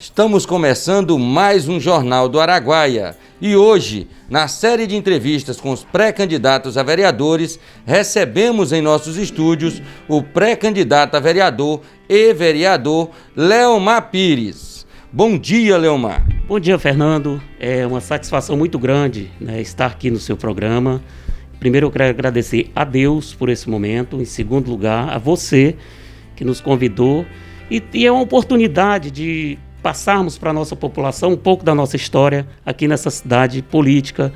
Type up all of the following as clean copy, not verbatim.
Estamos começando mais um Jornal do Araguaia e hoje, na série de entrevistas com os pré-candidatos a vereadores, recebemos em nossos estúdios o pré-candidato a vereador e vereador Leomar Pires. Bom dia, Leomar. Bom dia, Fernando. É uma satisfação muito grande, estar aqui no seu programa. Primeiro, eu quero agradecer a Deus por esse momento. Em segundo lugar, a você que nos convidou. E é uma oportunidade de passarmos para a nossa população um pouco da nossa história aqui nessa cidade política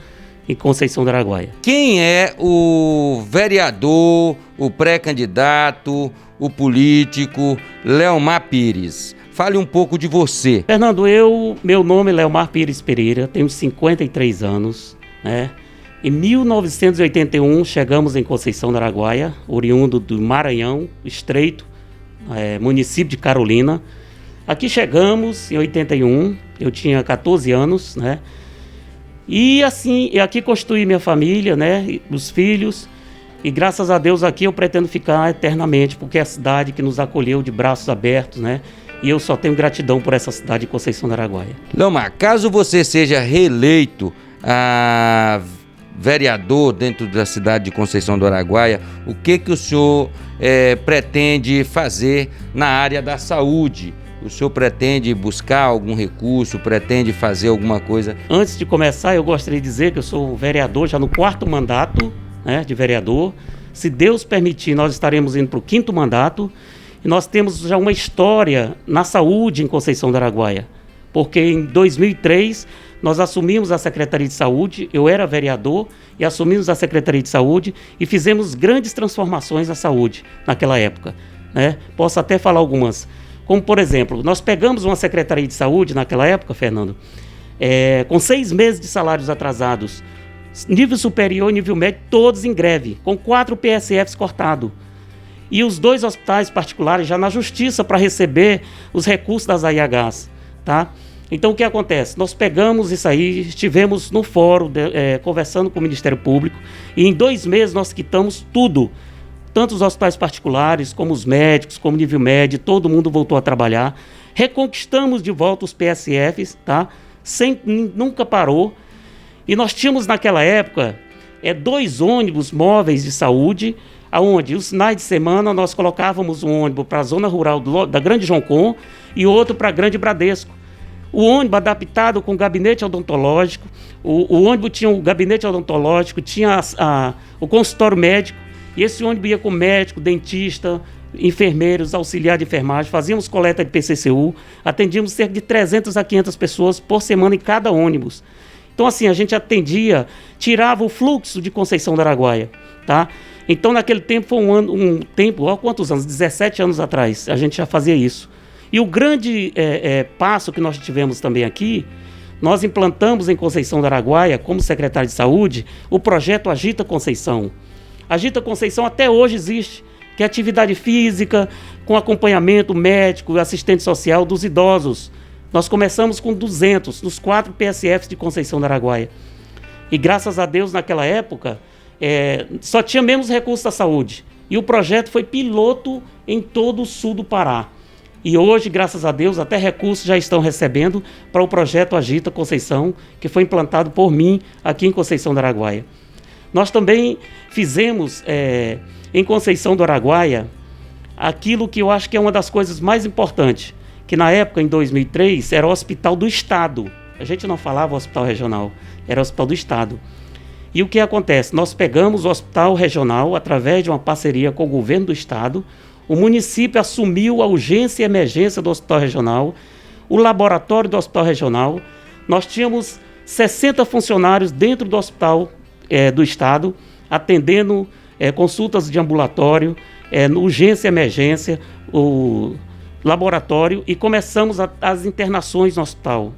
em Conceição do Araguaia. Quem é o vereador, o pré-candidato, o político Leomar Pires? Fale um pouco de você. Fernando, meu nome é Leomar Pires Pereira, tenho 53 anos, Em 1981 chegamos em Conceição do Araguaia, oriundo do Maranhão, Estreito, município de Carolina. Aqui chegamos em 81, eu tinha 14 anos, E assim, aqui constituí minha família, os filhos, e graças a Deus aqui eu pretendo ficar eternamente, porque é a cidade que nos acolheu de braços abertos, E eu só tenho gratidão por essa cidade de Conceição do Araguaia. Leomar, caso você seja reeleito a vereador dentro da cidade de Conceição do Araguaia, o que o senhor pretende fazer na área da saúde? O senhor pretende buscar algum recurso, pretende fazer alguma coisa? Antes de começar, eu gostaria de dizer que eu sou vereador já no 4º mandato de vereador. Se Deus permitir, nós estaremos indo para o 5º mandato. E nós temos já uma história na saúde em Conceição do Araguaia. Porque em 2003 nós assumimos a Secretaria de Saúde, eu era vereador e assumimos a Secretaria de Saúde e fizemos grandes transformações na saúde naquela época. Posso até falar algumas. Como, por exemplo, nós pegamos uma Secretaria de Saúde naquela época, Fernando, com 6 meses de salários atrasados, nível superior e nível médio, todos em greve, com 4 PSFs cortados. E os 2 hospitais particulares já na justiça para receber os recursos das AIHs, Então, o que acontece? Nós pegamos isso aí, estivemos no fórum, conversando com o Ministério Público, e em 2 meses nós quitamos tudo. Tanto os hospitais particulares, como os médicos, como nível médio, todo mundo voltou a trabalhar. Reconquistamos de volta os PSFs, nunca parou. E nós tínhamos naquela época 2 ônibus móveis de saúde, onde os finais de semana nós colocávamos um ônibus para a zona rural da Grande Joncom e outro para a Grande Bradesco. O ônibus adaptado com gabinete odontológico, o ônibus tinha o gabinete odontológico, tinha o consultório médico, e esse ônibus ia com médico, dentista, enfermeiros, auxiliar de enfermagem, fazíamos coleta de PCCU, atendíamos cerca de 300 a 500 pessoas por semana em cada ônibus. Então, assim, a gente atendia, tirava o fluxo de Conceição do Araguaia, Então, naquele tempo, foi um tempo, há quantos anos? 17 anos atrás, a gente já fazia isso. E o grande passo que nós tivemos também aqui, nós implantamos em Conceição do Araguaia, como secretário de Saúde, o projeto Agita Conceição. Agita Conceição até hoje existe, que é atividade física, com acompanhamento médico e assistente social dos idosos. Nós começamos com 200, nos 4 PSFs de Conceição do Araguaia. E graças a Deus, naquela época, só tinha menos recursos da saúde. E o projeto foi piloto em todo o sul do Pará. E hoje, graças a Deus, até recursos já estão recebendo para o projeto Agita Conceição, que foi implantado por mim aqui em Conceição do Araguaia. Nós também fizemos em Conceição do Araguaia aquilo que eu acho que é uma das coisas mais importantes, que na época, em 2003, era o Hospital do Estado. A gente não falava Hospital Regional, era o Hospital do Estado. E o que acontece? Nós pegamos o Hospital Regional através de uma parceria com o governo do Estado, o município assumiu a urgência e emergência do Hospital Regional, o laboratório do Hospital Regional. Nós tínhamos 60 funcionários dentro do Hospital do Estado, atendendo consultas de ambulatório, urgência e emergência, o laboratório, e começamos as internações no hospital.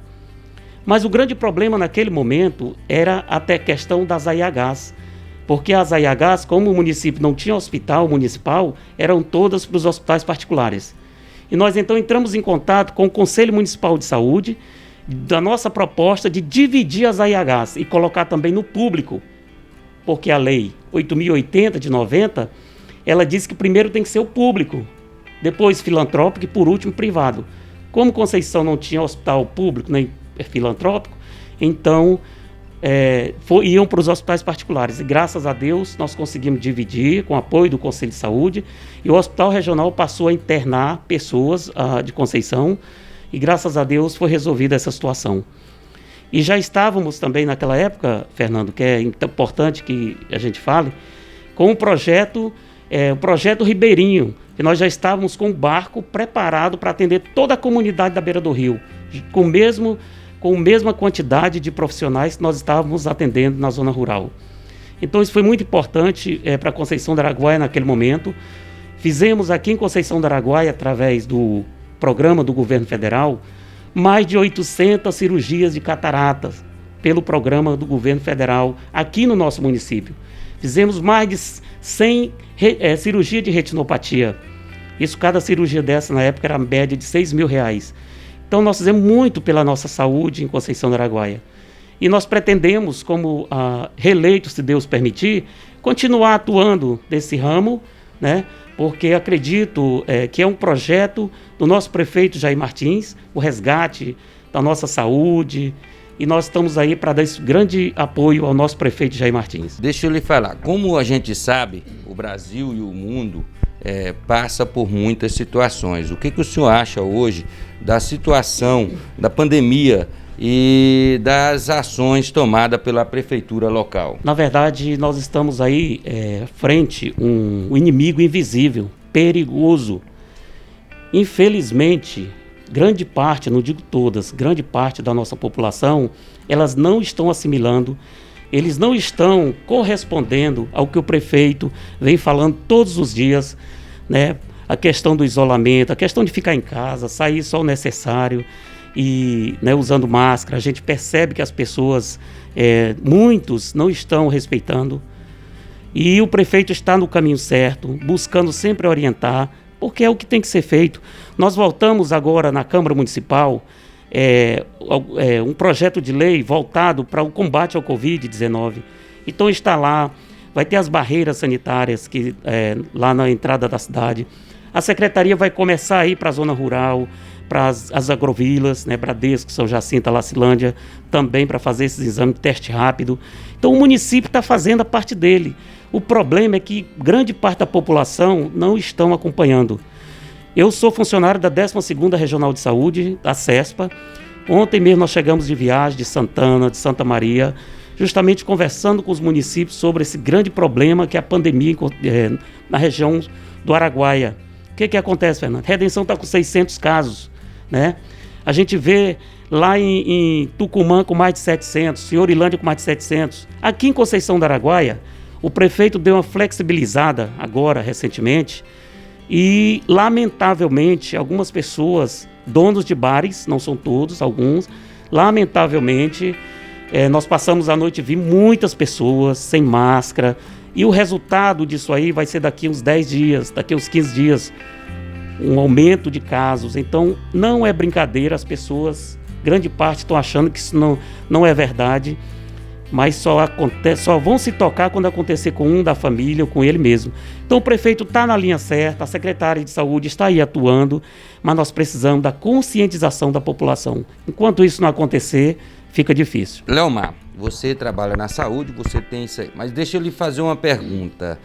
Mas o grande problema naquele momento era até a questão das AIHs, porque as AIHs, como o município não tinha hospital municipal, eram todas para os hospitais particulares. E nós então entramos em contato com o Conselho Municipal de Saúde, da nossa proposta de dividir as AIHs e colocar também no público, porque a lei 8.080 de 90, ela diz que primeiro tem que ser o público, depois filantrópico e por último privado. Como Conceição não tinha hospital público nem filantrópico, então iam para os hospitais particulares. E graças a Deus nós conseguimos dividir com o apoio do Conselho de Saúde, e o Hospital Regional passou a internar pessoas de Conceição, e graças a Deus foi resolvida essa situação. E já estávamos também naquela época, Fernando, que é importante que a gente fale, com o projeto Ribeirinho, que nós já estávamos com o barco preparado para atender toda a comunidade da beira do rio, com a mesma quantidade de profissionais que nós estávamos atendendo na zona rural. Então isso foi muito importante para Conceição do Araguaia naquele momento. Fizemos aqui em Conceição do Araguaia, através do programa do governo federal, mais de 800 cirurgias de cataratas pelo programa do governo federal aqui no nosso município. Fizemos mais de 100 cirurgias de retinopatia. Isso, cada cirurgia dessa na época era a média de R$6 mil. Então nós fizemos muito pela nossa saúde em Conceição do Araguaia. E nós pretendemos, como reeleito, se Deus permitir, continuar atuando nesse ramo, né? Porque acredito que é um projeto do nosso prefeito Jair Martins, o resgate da nossa saúde, e nós estamos aí para dar esse grande apoio ao nosso prefeito Jair Martins. Deixa eu lhe falar, como a gente sabe, o Brasil e o mundo passa por muitas situações. O que o senhor acha hoje da situação da pandemia e das ações tomadas pela prefeitura local? Na verdade, nós estamos aí frente a um inimigo invisível, perigoso. Infelizmente, grande parte, não digo todas, grande parte da nossa população, elas não estão assimilando, eles não estão correspondendo ao que o prefeito vem falando todos os dias, né? A questão do isolamento, a questão de ficar em casa, sair só o necessário e, né, usando máscara. A gente percebe que as pessoas, muitos não estão respeitando, e o prefeito está no caminho certo, buscando sempre orientar, porque é o que tem que ser feito. Nós voltamos agora na Câmara Municipal um projeto de lei voltado para o combate ao Covid-19. Então está lá, vai ter as barreiras sanitárias lá na entrada da cidade. A secretaria vai começar a ir para a zona rural, para as agrovilas, né, Bradesco, São Jacinto, Lacilândia, também para fazer esses exames de teste rápido. Então o município está fazendo a parte dele. O problema é que grande parte da população não estão acompanhando. Eu sou funcionário da 12ª Regional de Saúde, da CESPA. Ontem mesmo nós chegamos de viagem de Santana, de Santa Maria, justamente conversando com os municípios sobre esse grande problema que é a pandemia na região do Araguaia. O que acontece, Fernando? Redenção está com 600 casos, né? A gente vê lá em Tucumã com mais de 700, em Orilândia com mais de 700. Aqui em Conceição do Araguaia, o prefeito deu uma flexibilizada agora, recentemente, e, lamentavelmente, algumas pessoas, donos de bares, não são todos, alguns, lamentavelmente, nós passamos a noite e vimos muitas pessoas sem máscara, e o resultado disso aí vai ser daqui uns 10 dias, daqui uns 15 dias, um aumento de casos. Então, não é brincadeira, as pessoas, grande parte, estão achando que isso não é verdade, mas só vão se tocar quando acontecer com um da família ou com ele mesmo. Então o prefeito está na linha certa, a secretária de saúde está aí atuando, mas nós precisamos da conscientização da população. Enquanto isso não acontecer, fica difícil. Leomar, você trabalha na saúde, você tem isso aí, mas deixa eu lhe fazer uma pergunta.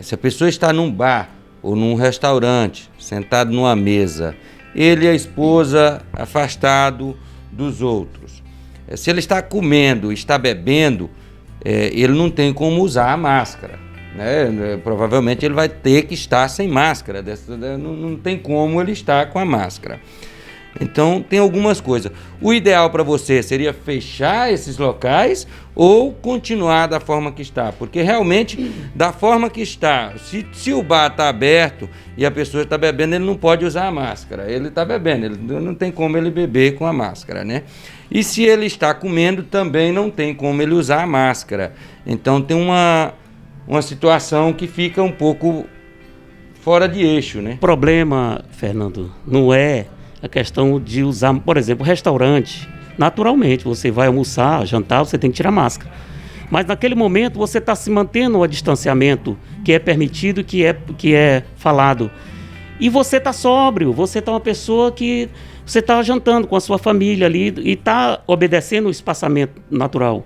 Se a pessoa está num bar ou num restaurante, sentado numa mesa, ele e a esposa afastado dos outros, se ele está comendo, está bebendo, ele não tem como usar a máscara, né? Provavelmente ele vai ter que estar sem máscara, não tem como ele estar com a máscara. Então tem algumas coisas. O ideal para você seria fechar esses locais ou continuar da forma que está? Porque realmente, da forma que está, se o bar está aberto e a pessoa está bebendo, ele não pode usar a máscara. Ele está bebendo, não tem como ele beber com a máscara, né? E se ele está comendo, também não tem como ele usar a máscara. Então tem uma situação que fica um pouco fora de eixo, né? O problema, Fernando, não é a questão de usar, por exemplo, restaurante. Naturalmente, você vai almoçar, jantar, você tem que tirar máscara. Mas naquele momento você está se mantendo a distanciamento que é permitido, que é falado. E você está sóbrio, você está uma pessoa que você está jantando com a sua família ali e está obedecendo o espaçamento natural.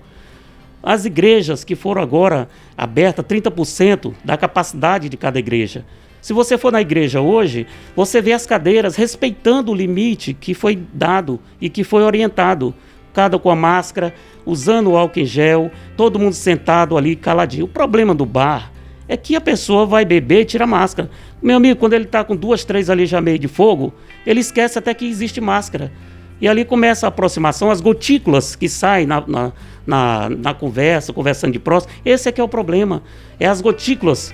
As igrejas que foram agora abertas, 30% da capacidade de cada igreja. Se você for na igreja hoje, você vê as cadeiras respeitando o limite que foi dado e que foi orientado. Cada com a máscara, usando o álcool em gel, todo mundo sentado ali, caladinho. O problema do bar é que a pessoa vai beber e tira a máscara. Meu amigo, quando ele está com 2, 3 ali já meio de fogo, ele esquece até que existe máscara. E ali começa a aproximação, as gotículas que saem na conversa, conversando de próximo. Esse é que é o problema. É as gotículas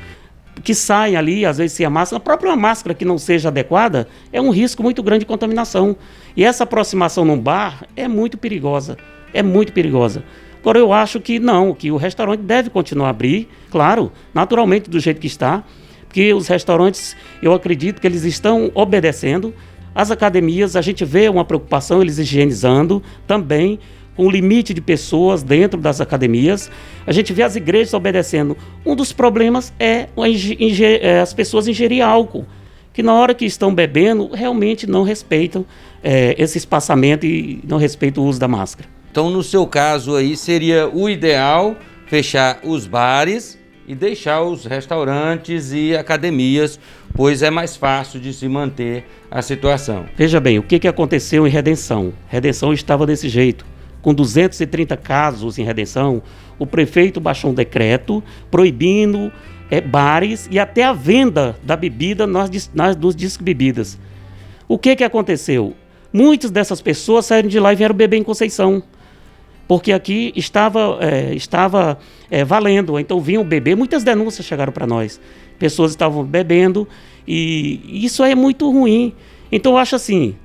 que saem ali, às vezes sem a máscara. A própria máscara que não seja adequada é um risco muito grande de contaminação. E essa aproximação num bar é muito perigosa. É muito perigosa. Agora eu acho que não, que o restaurante deve continuar a abrir, claro, naturalmente do jeito que está, porque os restaurantes, eu acredito que eles estão obedecendo. As academias, a gente vê uma preocupação, eles higienizando também, com o limite de pessoas dentro das academias. A gente vê as igrejas obedecendo. Um dos problemas é as pessoas ingerirem álcool, que na hora que estão bebendo, realmente não respeitam esse espaçamento e não respeitam o uso da máscara. Então, no seu caso aí, seria o ideal fechar os bares e deixar os restaurantes e academias, pois é mais fácil de se manter a situação. Veja bem, o que aconteceu em Redenção? Redenção estava desse jeito. Com 230 casos em Redenção, o prefeito baixou um decreto proibindo bares e até a venda da bebida dos discos bebidas. O que aconteceu? Muitas dessas pessoas saíram de lá e vieram beber em Conceição, porque aqui estava valendo, então vinham beber. Muitas denúncias chegaram para nós, pessoas estavam bebendo e isso é muito ruim. Então eu acho assim,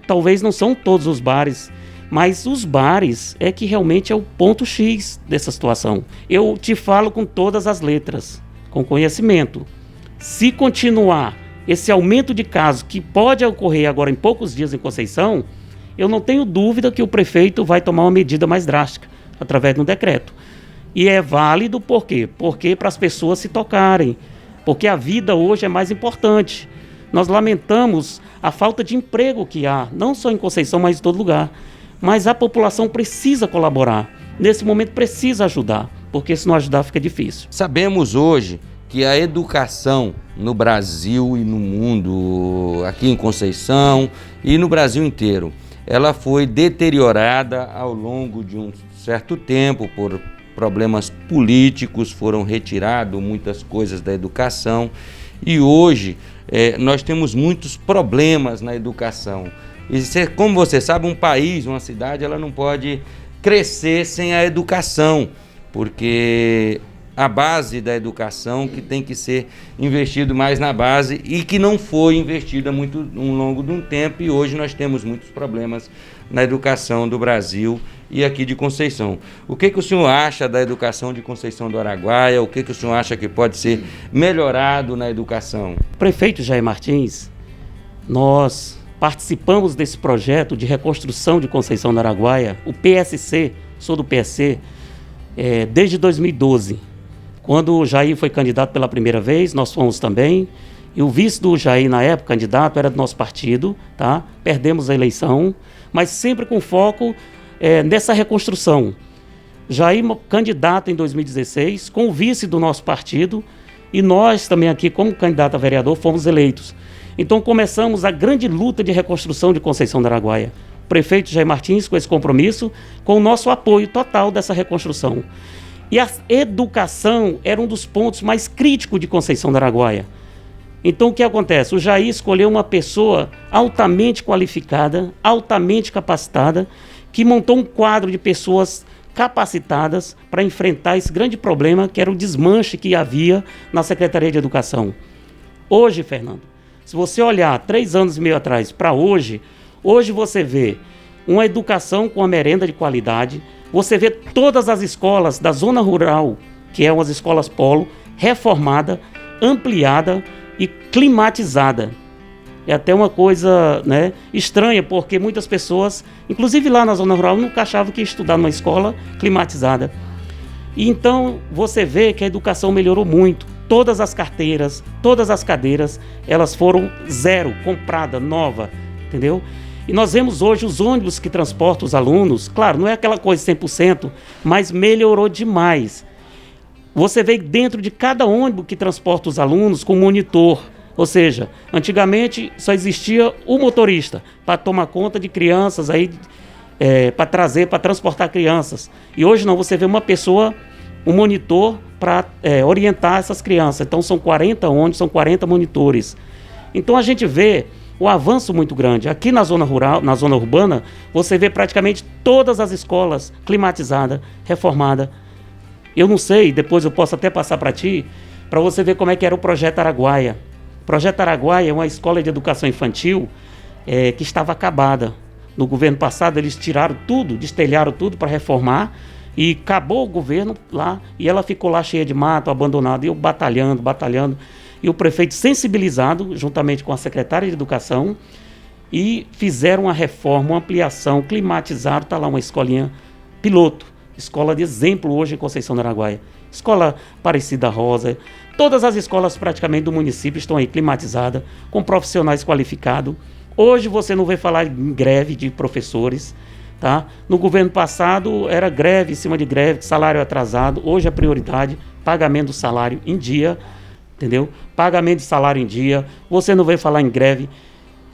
talvez não são todos os bares, mas os bares é que realmente é o ponto X dessa situação. Eu te falo com todas as letras, com conhecimento. Se continuar esse aumento de casos que pode ocorrer agora em poucos dias em Conceição, eu não tenho dúvida que o prefeito vai tomar uma medida mais drástica, através de um decreto. E é válido por quê? Porque para as pessoas se tocarem, porque a vida hoje é mais importante. Nós lamentamos a falta de emprego que há, não só em Conceição, mas em todo lugar. Mas a população precisa colaborar, nesse momento precisa ajudar, porque se não ajudar fica difícil. Sabemos hoje que a educação no Brasil e no mundo, aqui em Conceição e no Brasil inteiro, ela foi deteriorada ao longo de um certo tempo por problemas políticos, foram retiradas muitas coisas da educação e hoje nós temos muitos problemas na educação. E como você sabe, um país, uma cidade, ela não pode crescer sem a educação, porque a base da educação que tem que ser investido mais na base e que não foi investida muito ao longo de um tempo, e hoje nós temos muitos problemas na educação do Brasil e aqui de Conceição. O que o senhor acha da educação de Conceição do Araguaia? O que o senhor acha que pode ser melhorado na educação? Prefeito Jair Martins, nós participamos desse projeto de reconstrução de Conceição do Araguaia, o PSC, sou do PSC, desde 2012. Quando o Jair foi candidato pela primeira vez, nós fomos também, e o vice do Jair, na época, candidato, era do nosso partido, tá? Perdemos a eleição, mas sempre com foco nessa reconstrução. Jair, candidato em 2016, com o vice do nosso partido, e nós também aqui, como candidato a vereador, fomos eleitos. Então começamos a grande luta de reconstrução de Conceição do Araguaia. O prefeito Jair Martins, com esse compromisso, com o nosso apoio total dessa reconstrução. E a educação era um dos pontos mais críticos de Conceição do Araguaia. Então o que acontece? O Jair escolheu uma pessoa altamente qualificada, altamente capacitada, que montou um quadro de pessoas capacitadas para enfrentar esse grande problema que era o desmanche que havia na Secretaria de Educação. Hoje, Fernando, se você olhar 3 anos e meio atrás para hoje você vê uma educação com a merenda de qualidade, você vê todas as escolas da zona rural, que são as escolas polo, reformada, ampliada e climatizada. É até uma coisa, né, estranha, porque muitas pessoas, inclusive lá na zona rural, nunca achavam que ia estudar numa escola climatizada. E então você vê que a educação melhorou muito. todas as carteiras, todas as cadeiras, elas foram zero, comprada, nova, entendeu? E nós vemos hoje os ônibus que transportam os alunos, claro, não é aquela coisa 100%, mas melhorou demais. Você vê dentro de cada ônibus que transporta os alunos com monitor, ou seja, antigamente só existia o motorista para tomar conta de crianças, para transportar crianças. E hoje não, você vê uma pessoa, um monitor para orientar essas crianças. Então são 40 ônibus, são 40 monitores. Então a gente vê o avanço muito grande. Aqui na zona rural, na zona urbana, você vê praticamente todas as escolas climatizadas, reformadas. Eu não sei, depois eu posso até passar para ti, para você ver como é que era o Projeto Araguaia. O Projeto Araguaia é uma escola de educação infantil que estava acabada. No governo passado eles tiraram tudo, destelharam tudo para reformar e acabou o governo lá e ela ficou lá cheia de mato, abandonada. E eu batalhando. E o prefeito sensibilizado, juntamente com a secretária de Educação, e fizeram uma reforma, uma ampliação, climatizaram, está lá uma escolinha piloto, escola de exemplo hoje em Conceição do Araguaia. Escola Aparecida Rosa, todas as escolas praticamente do município estão aí climatizadas, com profissionais qualificados. Hoje você não vê falar em greve de professores, tá? No governo passado era greve em cima de greve, salário atrasado. Hoje a prioridade, pagamento do salário em dia, entendeu? Pagamento de salário em dia, você não vê falar em greve.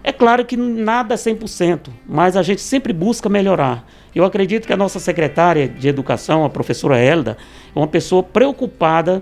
É claro que nada é 100%, mas a gente sempre busca melhorar. Eu acredito que a nossa secretária de Educação, a professora Elda, é uma pessoa preocupada,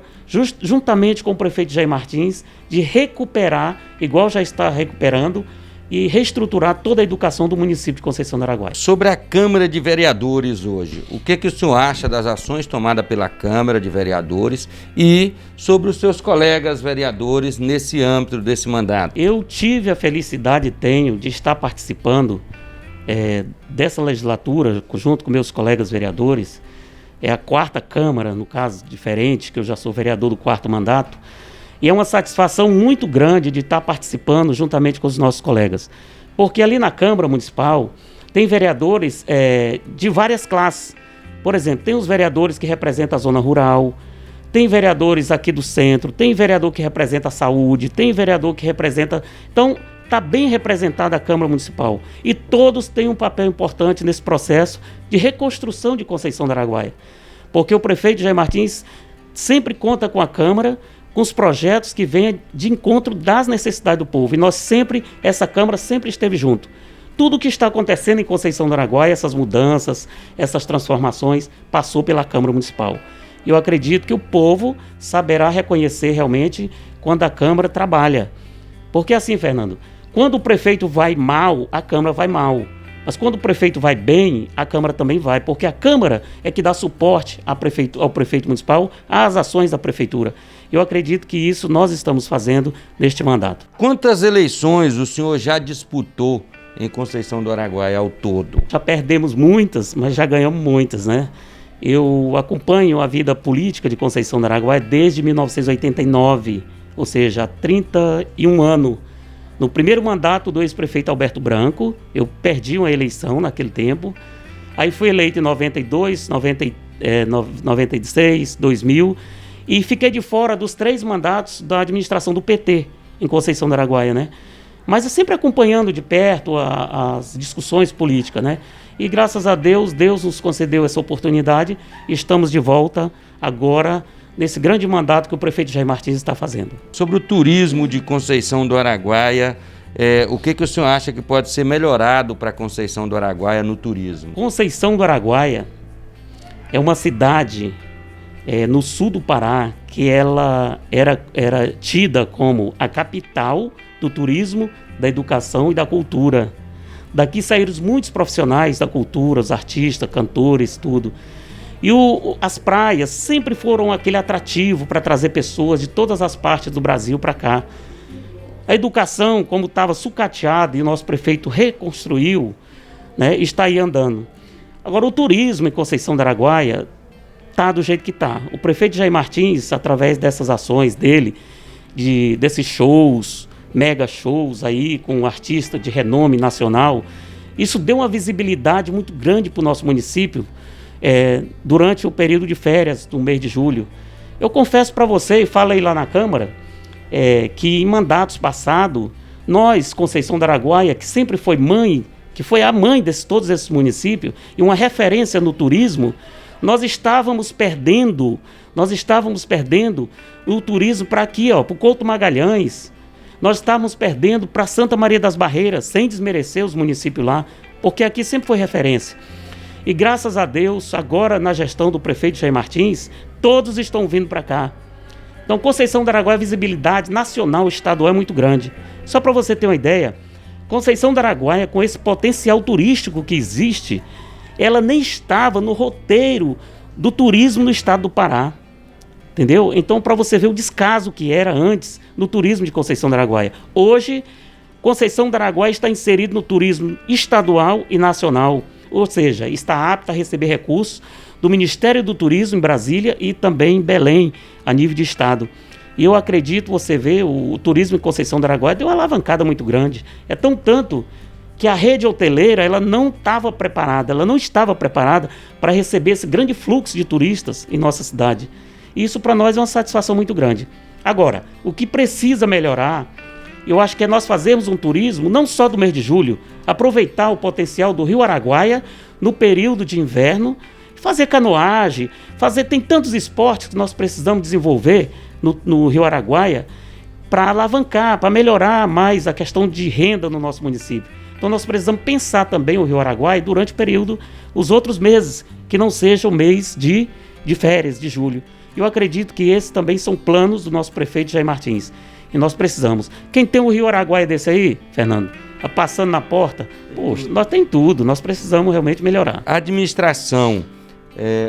juntamente com o prefeito Jair Martins, de recuperar, igual já está recuperando, e reestruturar toda a educação do município de Conceição do Araguaia. Sobre a Câmara de Vereadores hoje, o que o senhor acha das ações tomadas pela Câmara de Vereadores e sobre os seus colegas vereadores nesse âmbito desse mandato? Eu tive a felicidade, tenho, de estar participando dessa legislatura, junto com meus colegas vereadores. É a 4ª Câmara, no caso diferente, que eu já sou vereador do 4º mandato. E é uma satisfação muito grande de estar participando juntamente com os nossos colegas. Porque ali na Câmara Municipal tem vereadores de várias classes. Por exemplo, tem os vereadores que representam a zona rural, tem vereadores aqui do centro, tem vereador que representa a saúde, tem vereador que representa... Então, está bem representada a Câmara Municipal. E todos têm um papel importante nesse processo de reconstrução de Conceição do Araguaia. Porque o prefeito Jair Martins sempre conta com a Câmara, com os projetos que vêm de encontro das necessidades do povo. E essa Câmara sempre esteve junto. Tudo o que está acontecendo em Conceição do Araguaia, essas mudanças, essas transformações, passou pela Câmara Municipal. E eu acredito que o povo saberá reconhecer realmente quando a Câmara trabalha. Porque assim, Fernando, quando o prefeito vai mal, a Câmara vai mal. Mas quando o prefeito vai bem, a Câmara também vai, porque a Câmara é que dá suporte ao prefeito municipal, às ações da Prefeitura. Eu acredito que isso nós estamos fazendo neste mandato. Quantas eleições o senhor já disputou em Conceição do Araguaia ao todo? Já perdemos muitas, mas já ganhamos muitas, né? Eu acompanho a vida política de Conceição do Araguaia desde 1989, ou seja, há 31 anos. No primeiro mandato do ex-prefeito Alberto Branco, eu perdi uma eleição naquele tempo. Aí fui eleito em 92, 96, 2000 e fiquei de fora dos 3 mandatos da administração do PT em Conceição do Araguaia, né? Mas eu sempre acompanhando de perto as discussões políticas, né? E graças a Deus, Deus nos concedeu essa oportunidade e estamos de volta agora nesse grande mandato que o prefeito Jair Martins está fazendo. Sobre o turismo de Conceição do Araguaia, o que o senhor acha que pode ser melhorado para Conceição do Araguaia no turismo? Conceição do Araguaia é uma cidade no sul do Pará que ela era tida como a capital do turismo, da educação e da cultura. Daqui saíram muitos profissionais da cultura, os artistas, cantores, tudo. E as praias sempre foram aquele atrativo para trazer pessoas de todas as partes do Brasil para cá. A educação, como estava sucateada e o nosso prefeito reconstruiu, né, está aí andando. Agora, o turismo em Conceição do Araguaia está do jeito que está. O prefeito Jair Martins, através dessas ações dele, desses shows, mega shows aí com artistas de renome nacional, isso deu uma visibilidade muito grande para o nosso município durante o período de férias do mês de julho. Eu confesso para você, e falei lá na Câmara, que em mandatos passados, nós, Conceição do Araguaia, que sempre foi mãe, que foi a mãe de todos esses municípios, e uma referência no turismo, nós estávamos perdendo o turismo para aqui, para o Couto Magalhães. Nós estávamos perdendo para Santa Maria das Barreiras, sem desmerecer os municípios lá, porque aqui sempre foi referência. E graças a Deus, agora na gestão do prefeito Jair Martins, todos estão vindo para cá. Então, Conceição do Araguaia, a visibilidade nacional, estadual é muito grande. Só para você ter uma ideia, Conceição do Araguaia, com esse potencial turístico que existe, ela nem estava no roteiro do turismo no estado do Pará. Entendeu? Então, para você ver o descaso que era antes no turismo de Conceição do Araguaia. Hoje, Conceição do Araguaia está inserido no turismo estadual e nacional, ou seja, está apta a receber recursos do Ministério do Turismo em Brasília e também em Belém, a nível de estado. E eu acredito, você vê, o turismo em Conceição do Araguaia deu uma alavancada muito grande. É tanto que a rede hoteleira ela não estava preparada para receber esse grande fluxo de turistas em nossa cidade. Isso para nós é uma satisfação muito grande. Agora, o que precisa melhorar, eu acho que é nós fazermos um turismo, não só do mês de julho, aproveitar o potencial do Rio Araguaia no período de inverno, fazer canoagem, tem tantos esportes que nós precisamos desenvolver no Rio Araguaia para alavancar, para melhorar mais a questão de renda no nosso município. Então nós precisamos pensar também o Rio Araguaia durante o período, os outros meses, que não seja o mês de férias, de julho. Eu acredito que esses também são planos do nosso prefeito Jair Martins. E nós precisamos. Quem tem um Rio Araguaia desse aí, Fernando, passando na porta, poxa, nós tem tudo, nós precisamos realmente melhorar. A administração,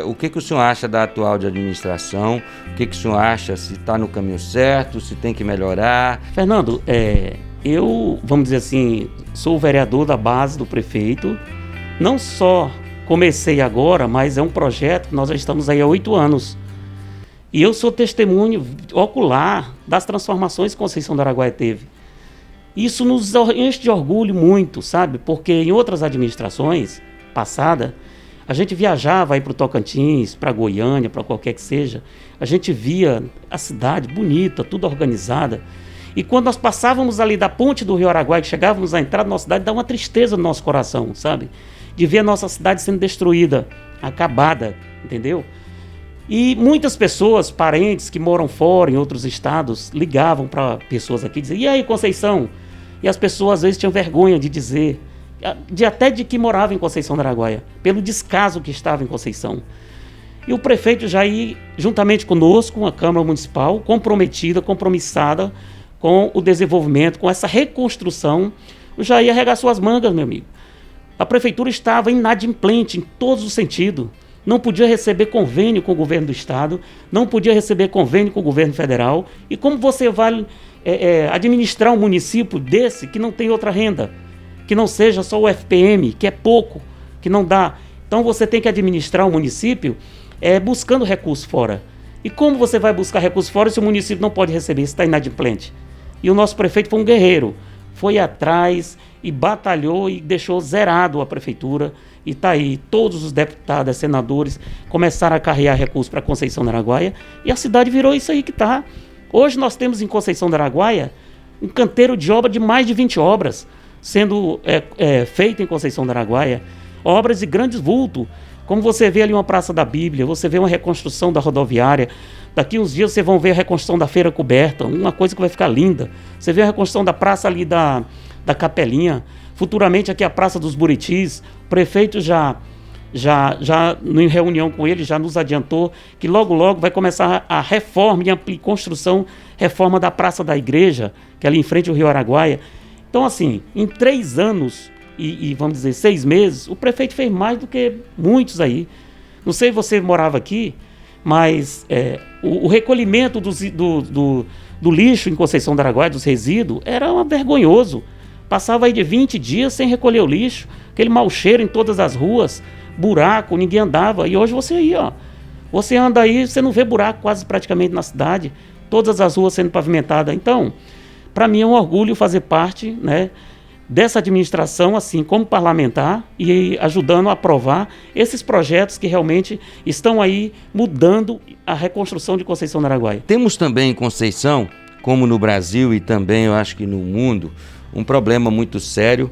o que o senhor acha da atual de administração? O que o senhor acha, se está no caminho certo, se tem que melhorar? Fernando, eu, vamos dizer assim, sou o vereador da base do prefeito. Não só comecei agora, mas é um projeto que nós já estamos aí há 8 anos. E eu sou testemunho ocular das transformações que Conceição do Araguaia teve. Isso nos enche de orgulho muito, sabe? Porque em outras administrações passadas, a gente viajava aí para o Tocantins, para Goiânia, para qualquer que seja. A gente via a cidade bonita, tudo organizada. E quando nós passávamos ali da ponte do Rio Araguaia, que chegávamos à entrada da nossa cidade, dá uma tristeza no nosso coração, sabe? De ver a nossa cidade sendo destruída, acabada, entendeu? E muitas pessoas, parentes que moram fora, em outros estados, ligavam para pessoas aqui e diziam: e aí, Conceição? E as pessoas às vezes tinham vergonha de dizer, até de que morava em Conceição do Araguaia, pelo descaso que estava em Conceição. E o prefeito Jair, juntamente conosco, a Câmara Municipal, compromissada com o desenvolvimento, com essa reconstrução, o Jair arregaçou as mangas, meu amigo. A prefeitura estava inadimplente em todos os sentidos. Não podia receber convênio com o governo do estado, não podia receber convênio com o governo federal. E como você vai administrar um município desse que não tem outra renda, que não seja só o FPM, que é pouco, que não dá. Então você tem que administrar um município buscando recursos fora. E como você vai buscar recursos fora se o município não pode receber, se está inadimplente? E o nosso prefeito foi um guerreiro, foi atrás e batalhou e deixou zerado a prefeitura. E está aí, todos os deputados, senadores começaram a carregar recursos para Conceição do Araguaia e a cidade virou isso aí que está. Hoje nós temos em Conceição do Araguaia um canteiro de obra de mais de 20 obras sendo feito em Conceição do Araguaia, obras de grandes vultos, como você vê ali uma Praça da Bíblia, você vê uma reconstrução da rodoviária, daqui uns dias vocês vão ver a reconstrução da Feira Coberta, uma coisa que vai ficar linda, você vê a reconstrução da praça ali da Capelinha, futuramente aqui a Praça dos Buritis, o prefeito já em reunião com ele, já nos adiantou que logo vai começar a reforma e construção, reforma da Praça da Igreja, que é ali em frente ao Rio Araguaia. Então, assim, em 3 anos e vamos dizer 6 meses, o prefeito fez mais do que muitos aí. Não sei se você morava aqui, mas o recolhimento do lixo em Conceição do Araguaia, dos resíduos, era vergonhoso. Passava aí de 20 dias sem recolher o lixo, aquele mau cheiro em todas as ruas, buraco, ninguém andava. E hoje você anda aí, você não vê buraco quase praticamente na cidade, todas as ruas sendo pavimentadas. Então, para mim é um orgulho fazer parte, né, dessa administração, assim como parlamentar, e ajudando a aprovar esses projetos que realmente estão aí mudando a reconstrução de Conceição do Araguaia. Temos também em Conceição, como no Brasil e também eu acho que no mundo, um problema muito sério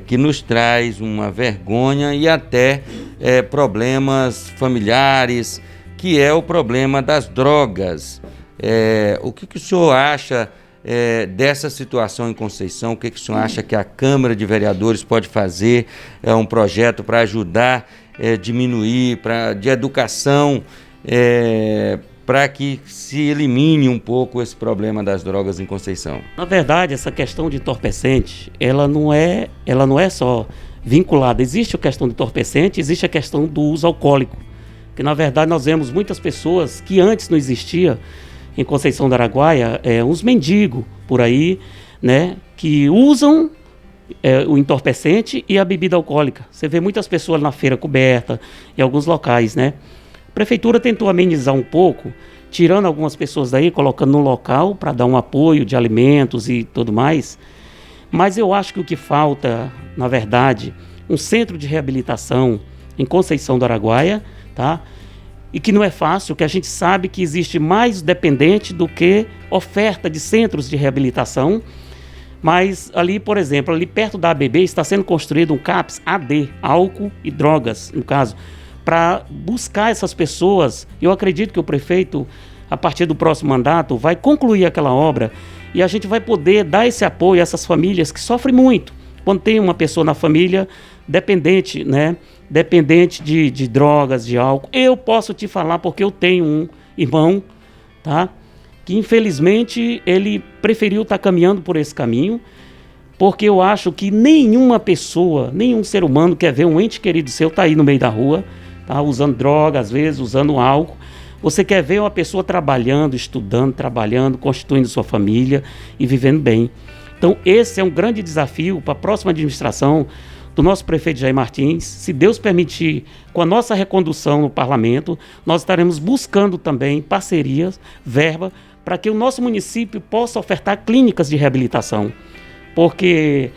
que nos traz uma vergonha e até problemas familiares, que é o problema das drogas. O que o senhor acha dessa situação em Conceição? O que o senhor acha que a Câmara de Vereadores pode fazer? É um projeto para ajudar, diminuir, de educação, para que se elimine um pouco esse problema das drogas em Conceição. Na verdade, essa questão de entorpecente, ela não é só vinculada. Existe a questão de entorpecente, existe a questão do uso alcoólico, que na verdade nós vemos muitas pessoas que antes não existia em Conceição do Araguaia, uns mendigos por aí, né, que usam o entorpecente e a bebida alcoólica. Você vê muitas pessoas na feira coberta, em alguns locais, né? A prefeitura tentou amenizar um pouco, tirando algumas pessoas daí, colocando no local para dar um apoio de alimentos e tudo mais. Mas eu acho que o que falta, na verdade, um centro de reabilitação em Conceição do Araguaia, tá? E que não é fácil, que a gente sabe que existe mais dependente do que oferta de centros de reabilitação. Mas ali, por exemplo, ali perto da ABB está sendo construído um CAPS AD, álcool e drogas, no caso, para buscar essas pessoas. Eu acredito que o prefeito, a partir do próximo mandato, vai concluir aquela obra e a gente vai poder dar esse apoio a essas famílias que sofrem muito. Quando tem uma pessoa na família dependente, né? Dependente de drogas, de álcool. Eu posso te falar porque eu tenho um irmão, tá? Que infelizmente ele preferiu estar caminhando por esse caminho, porque eu acho que nenhuma pessoa, nenhum ser humano quer ver um ente querido seu tá aí no meio da rua, tá? Usando droga, às vezes usando álcool. Você quer ver uma pessoa trabalhando, estudando, trabalhando, constituindo sua família e vivendo bem. Então esse é um grande desafio para a próxima administração do nosso prefeito Jair Martins. Se Deus permitir, com a nossa recondução no parlamento, nós estaremos buscando também parcerias, verba, para que o nosso município possa ofertar clínicas de reabilitação. Porque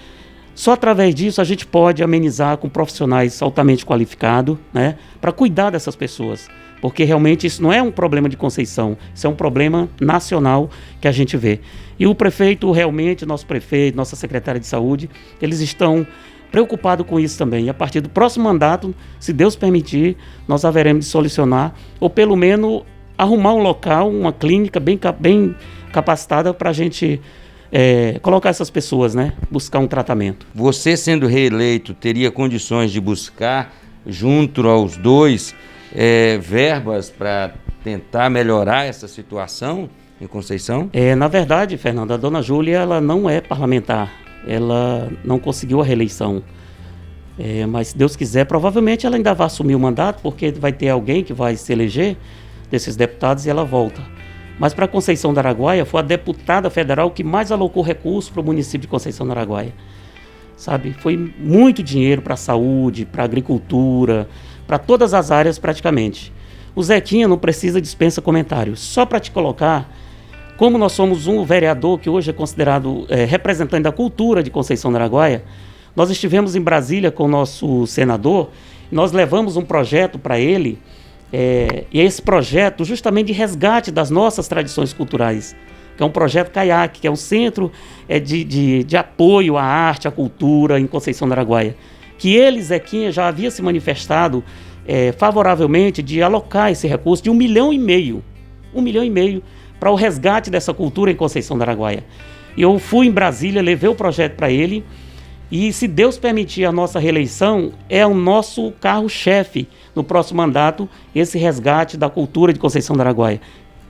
só através disso a gente pode amenizar com profissionais altamente qualificados, né, para cuidar dessas pessoas. Porque realmente isso não é um problema de Conceição, isso é um problema nacional que a gente vê. E o prefeito, realmente, nosso prefeito, nossa secretária de saúde, eles estão preocupado com isso também. E a partir do próximo mandato, se Deus permitir, nós haveremos de solucionar, ou pelo menos arrumar um local, uma clínica bem capacitada para a gente colocar essas pessoas, né? Buscar um tratamento. Você, sendo reeleito, teria condições de buscar, junto aos dois, verbas para tentar melhorar essa situação em Conceição? Na verdade, Fernando, a dona Júlia, ela não é parlamentar. Ela não conseguiu a reeleição, mas se Deus quiser, provavelmente ela ainda vai assumir o mandato, porque vai ter alguém que vai se eleger desses deputados e ela volta. Mas para Conceição do Araguaia, foi a deputada federal que mais alocou recursos para o município de Conceição do Araguaia. Sabe? Foi muito dinheiro para a saúde, para a agricultura, para todas as áreas praticamente. O Zequinha não precisa, dispensa comentários. Só para te colocar, como nós somos um vereador que hoje é considerado representante da cultura de Conceição do Araguaia, nós estivemos em Brasília com o nosso senador, nós levamos um projeto para ele, e esse projeto justamente de resgate das nossas tradições culturais, que é um projeto CAIAC, que é um centro de apoio à arte, à cultura em Conceição do Araguaia, que ele, Zequinha, já havia se manifestado favoravelmente de alocar esse recurso de 1,5 milhão para o resgate dessa cultura em Conceição do Araguaia. Eu fui em Brasília, levei o projeto para ele e, se Deus permitir a nossa reeleição, é o nosso carro-chefe no próximo mandato, esse resgate da cultura de Conceição do Araguaia.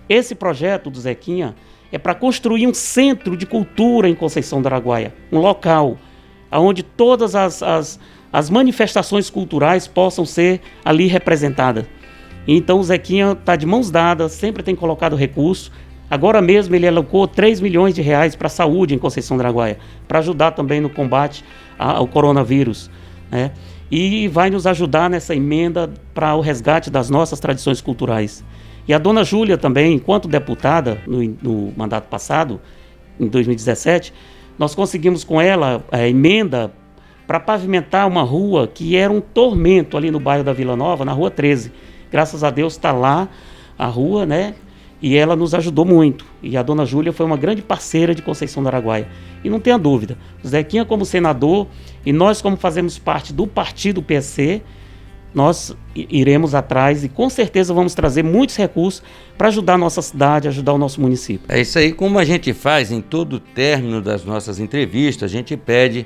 Esse projeto do Zequinha é para construir um centro de cultura em Conceição do Araguaia, um local onde todas as manifestações culturais possam ser ali representadas. Então o Zequinha está de mãos dadas, sempre tem colocado recurso. Agora mesmo ele alocou 3 milhões de reais para a saúde em Conceição do Araguaia, para ajudar também no combate ao coronavírus, né? E vai nos ajudar nessa emenda para o resgate das nossas tradições culturais. E a dona Júlia também, enquanto deputada no mandato passado, em 2017, nós conseguimos com ela a emenda para pavimentar uma rua que era um tormento ali no bairro da Vila Nova, na Rua 13. Graças a Deus está lá a rua, né? E ela nos ajudou muito. E a dona Júlia foi uma grande parceira de Conceição do Araguaia. E não tenha dúvida, o Zequinha como senador e nós como fazemos parte do partido PSC, nós iremos atrás e com certeza vamos trazer muitos recursos para ajudar a nossa cidade, ajudar o nosso município. É isso aí, como a gente faz em todo o término das nossas entrevistas, a gente pede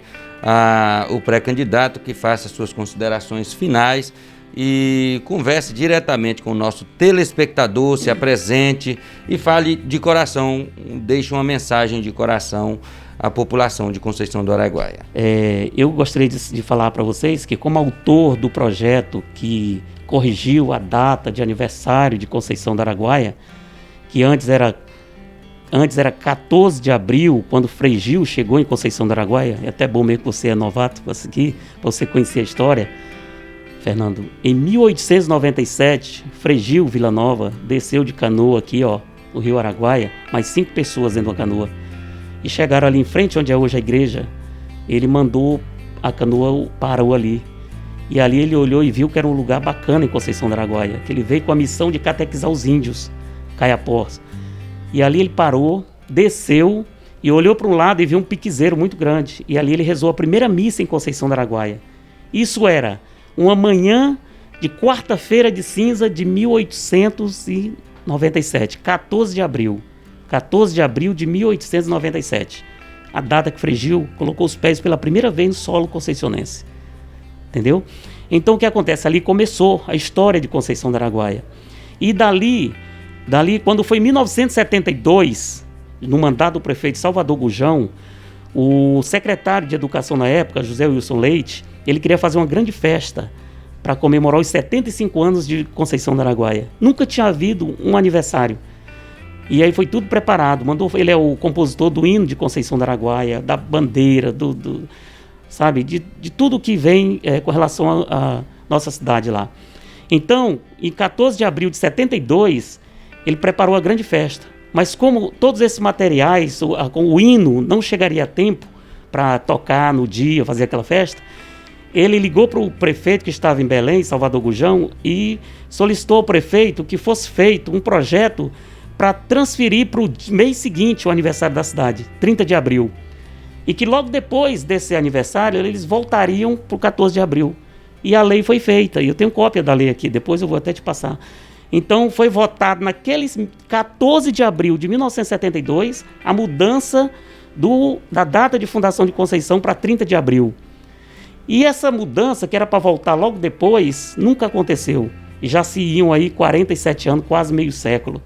ao pré-candidato que faça suas considerações finais e converse diretamente com o nosso telespectador, se apresente e fale de coração, deixe uma mensagem de coração à população de Conceição do Araguaia. Eu gostaria de falar para vocês que, como autor do projeto que corrigiu a data de aniversário de Conceição do Araguaia, que antes era 14 de abril, quando Frei Gil chegou em Conceição do Araguaia, é até bom mesmo que você é novato para você conhecer a história, Fernando. Em 1897, Frei Gil Villanova desceu de canoa aqui, no Rio Araguaia, mais 5 pessoas dentro da canoa. E chegaram ali em frente, onde é hoje a igreja, ele mandou, a canoa parou ali. E ali ele olhou e viu que era um lugar bacana em Conceição do Araguaia, que ele veio com a missão de catequizar os índios, caiapós. E ali ele parou, desceu e olhou para um lado e viu um piquezeiro muito grande. E ali ele rezou a primeira missa em Conceição do Araguaia. Isso era uma manhã de quarta-feira de cinza de 1897, 14 de abril. 14 de abril de 1897. A data que Frei Gil colocou os pés pela primeira vez no solo conceicionense. Entendeu? Então o que acontece? Ali começou a história de Conceição do Araguaia. E dali, quando foi em 1972, no mandato do prefeito Salvador Gujão, o secretário de Educação na época, José Wilson Leite, ele queria fazer uma grande festa para comemorar os 75 anos de Conceição do Araguaia. Nunca tinha havido um aniversário. E aí foi tudo preparado. Ele é o compositor do hino de Conceição do Araguaia, da bandeira, sabe, de tudo que vem com relação à nossa cidade lá. Então, em 14 de abril de 72, ele preparou a grande festa. Mas como todos esses materiais, o hino não chegaria a tempo para tocar no dia, fazer aquela festa, ele ligou para o prefeito que estava em Belém, Salvador Gujão, e solicitou ao prefeito que fosse feito um projeto para transferir para o mês seguinte o aniversário da cidade, 30 de abril. E que logo depois desse aniversário, eles voltariam para o 14 de abril. E a lei foi feita, e eu tenho cópia da lei aqui, depois eu vou até te passar. Então foi votado naqueles 14 de abril de 1972 a mudança da data de fundação de Conceição para 30 de abril. E essa mudança, que era para voltar logo depois, nunca aconteceu. E já se iam aí 47 anos, quase meio século.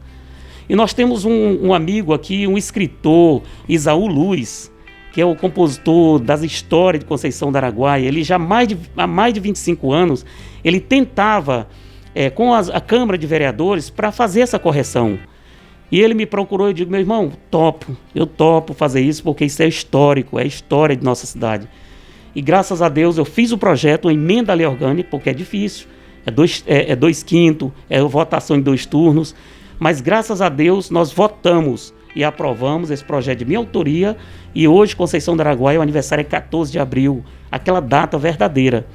E nós temos um amigo aqui, um escritor, Isaú Luz, que é o compositor das histórias de Conceição do Araguaia. Ele já há mais de 25 anos, ele tentava, com a Câmara de Vereadores, para fazer essa correção. E ele me procurou e eu digo, meu irmão, eu topo fazer isso, porque isso é histórico, é a história de nossa cidade. E graças a Deus eu fiz o projeto, uma emenda à lei orgânica, porque é difícil, é 2/5, é votação em 2 turnos, mas graças a Deus nós votamos e aprovamos esse projeto de minha autoria, e hoje Conceição do Araguaia, o aniversário é 14 de abril, aquela data verdadeira.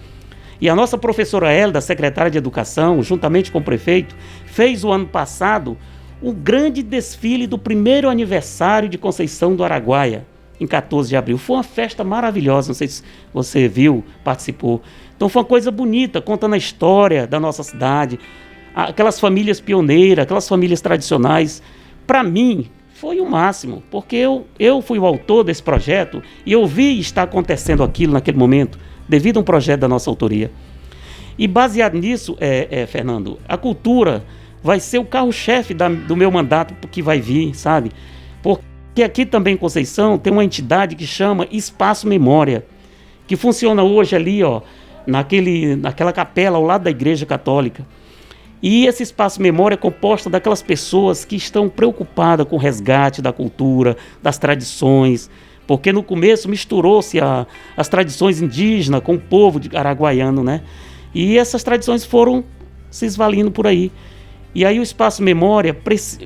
E a nossa professora Hélida, secretária de Educação, juntamente com o prefeito, fez o ano passado um grande desfile do primeiro aniversário de Conceição do Araguaia, em 14 de abril. Foi uma festa maravilhosa, não sei se você viu, participou. Então foi uma coisa bonita, contando a história da nossa cidade, aquelas famílias pioneiras, aquelas famílias tradicionais. Para mim, foi o máximo, porque eu fui o autor desse projeto e eu vi estar acontecendo aquilo naquele momento, devido a um projeto da nossa autoria. E baseado nisso, Fernando, a cultura vai ser o carro-chefe do meu mandato que vai vir, sabe? Porque aqui também em Conceição tem uma entidade que chama Espaço Memória, que funciona hoje ali, naquela capela ao lado da Igreja Católica. E esse Espaço Memória é composto daquelas pessoas que estão preocupadas com o resgate da cultura, das tradições, porque no começo misturou-se as tradições indígenas com o povo araguaiano, né? E essas tradições foram se esvalindo por aí. E aí o Espaço Memória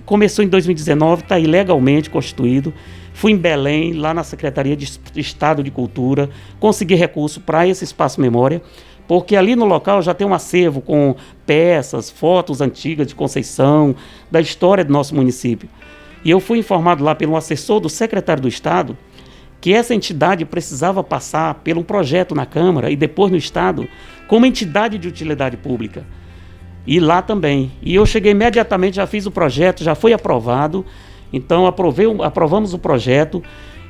começou em 2019, está aí legalmente constituído, Fui em Belém, lá na Secretaria de Estado de Cultura, consegui recurso para esse Espaço Memória, porque ali no local já tem um acervo com peças, fotos antigas de Conceição, da história do nosso município. E eu fui informado lá pelo assessor do secretário do Estado que essa entidade precisava passar por um projeto na Câmara e depois no Estado como entidade de utilidade pública. E lá também. E eu cheguei imediatamente, já fiz o projeto, já foi aprovado. Então aprovamos o projeto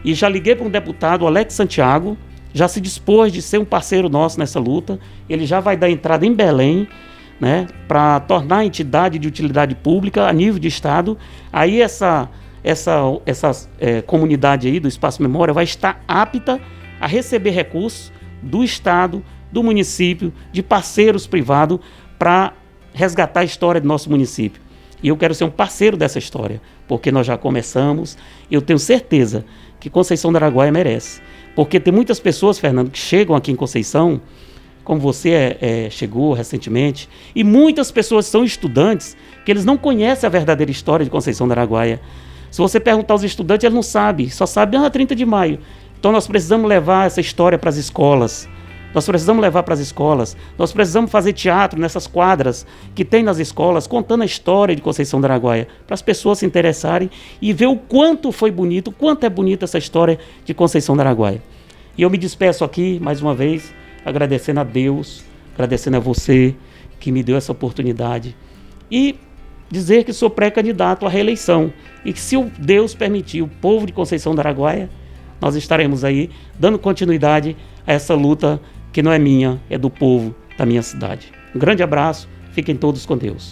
e já liguei para um deputado, Alex Santiago, já se dispôs de ser um parceiro nosso nessa luta. Ele já vai dar entrada em Belém, né, para tornar a entidade de utilidade pública a nível de Estado. Aí essa comunidade aí do Espaço Memória vai estar apta a receber recursos do Estado, do município, de parceiros privados para resgatar a história do nosso município. E eu quero ser um parceiro dessa história, porque nós já começamos. Eu tenho certeza que Conceição do Araguaia merece. Porque tem muitas pessoas, Fernando, que chegam aqui em Conceição, como você chegou recentemente, e muitas pessoas são estudantes que eles não conhecem a verdadeira história de Conceição do Araguaia. Se você perguntar aos estudantes, eles não sabem, só sabem 30 de maio. Então nós precisamos levar essa história para as escolas. Nós precisamos levar para as escolas, nós precisamos fazer teatro nessas quadras que tem nas escolas, contando a história de Conceição do Araguaia, para as pessoas se interessarem e ver o quanto foi bonito, o quanto é bonita essa história de Conceição do Araguaia. E eu me despeço aqui, mais uma vez, agradecendo a Deus, agradecendo a você que me deu essa oportunidade e dizer que sou pré-candidato à reeleição e que, se o Deus permitir, o povo de Conceição do Araguaia, nós estaremos aí dando continuidade a essa luta que não é minha, é do povo da minha cidade. Um grande abraço, fiquem todos com Deus.